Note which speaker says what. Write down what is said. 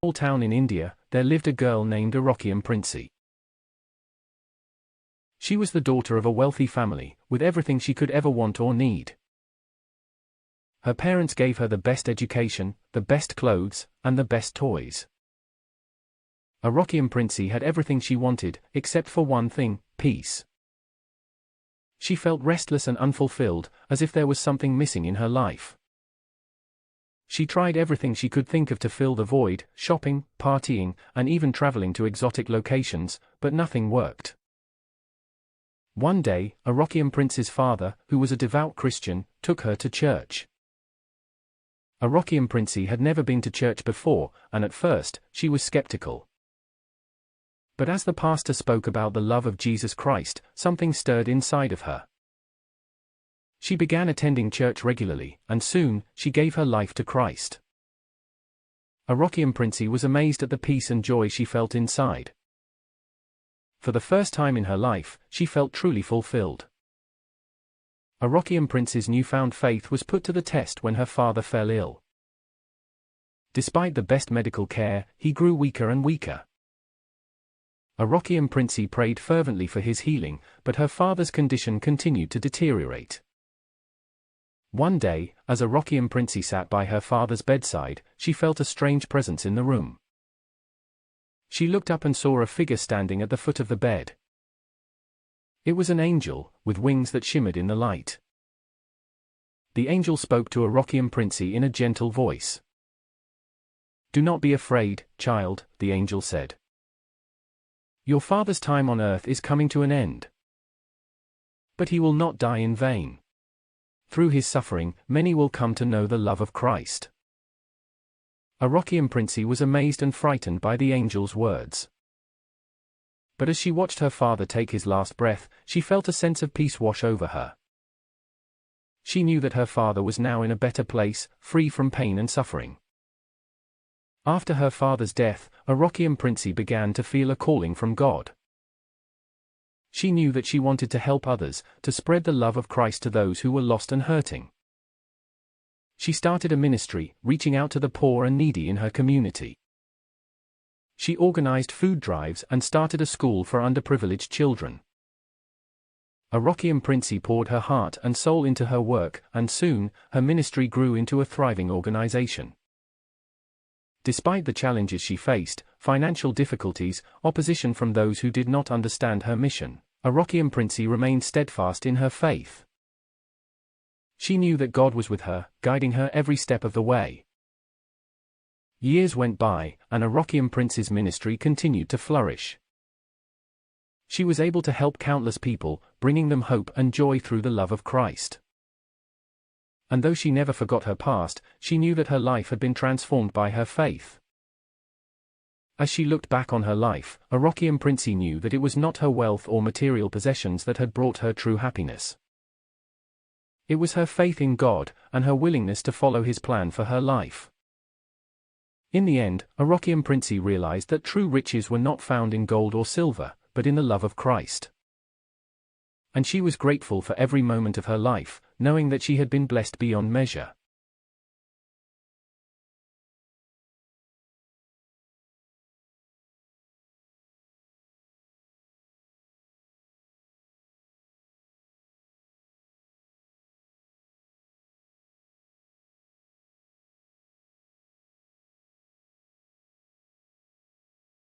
Speaker 1: small town in India, there lived a girl named Arockiya Princy. She was the daughter of a wealthy family, with everything she could ever want or need. Her parents gave her the best education, the best clothes, and the best toys. Arockiya Princy had everything she wanted, except for one thing: peace. She felt restless and unfulfilled, as if there was something missing in her life. She tried everything she could think of to fill the void: shopping, partying, and even traveling to exotic locations, but nothing worked. One day, Arockiya Prince's father, who was a devout Christian, took her to church. Arockiya Princy had never been to church before, and at first, she was skeptical. But as the pastor spoke about the love of Jesus Christ, something stirred inside of her. She began attending church regularly, and soon, she gave her life to Christ. Arockiya Princy was amazed at the peace and joy she felt inside. For the first time in her life, she felt truly fulfilled. Arockiya Prince's newfound faith was put to the test when her father fell ill. Despite the best medical care, he grew weaker and weaker. Arockiya Princy prayed fervently for his healing, but her father's condition continued to deteriorate. One day, as Arockiya Princy sat by her father's bedside, she felt a strange presence in the room. She looked up and saw a figure standing at the foot of the bed. It was an angel, with wings that shimmered in the light. The angel spoke to Arockiya Princy in a gentle voice. "Do not be afraid, child," the angel said. "Your father's time on earth is coming to an end. But he will not die in vain. Through his suffering, many will come to know the love of Christ." Arockiya Princy was amazed and frightened by the angel's words. But as she watched her father take his last breath, she felt a sense of peace wash over her. She knew that her father was now in a better place, free from pain and suffering. After her father's death, Arockiya Princy began to feel a calling from God. She knew that she wanted to help others, to spread the love of Christ to those who were lost and hurting. She started a ministry, reaching out to the poor and needy in her community. She organized food drives and started a school for underprivileged children. Arockiya Princy poured her heart and soul into her work, and soon, her ministry grew into a thriving organization. Despite the challenges she faced, financial difficulties, opposition from those who did not understand her mission, Arockiya Princy remained steadfast in her faith. She knew that God was with her, guiding her every step of the way. Years went by, and Arockiya Prince's ministry continued to flourish. She was able to help countless people, bringing them hope and joy through the love of Christ. And though she never forgot her past, she knew that her life had been transformed by her faith. As she looked back on her life, Arockiya Princy knew that it was not her wealth or material possessions that had brought her true happiness. It was her faith in God, and her willingness to follow His plan for her life. In the end, Arockiya Princy realized that true riches were not found in gold or silver, but in the love of Christ. And she was grateful for every moment of her life, knowing that she had been blessed beyond measure.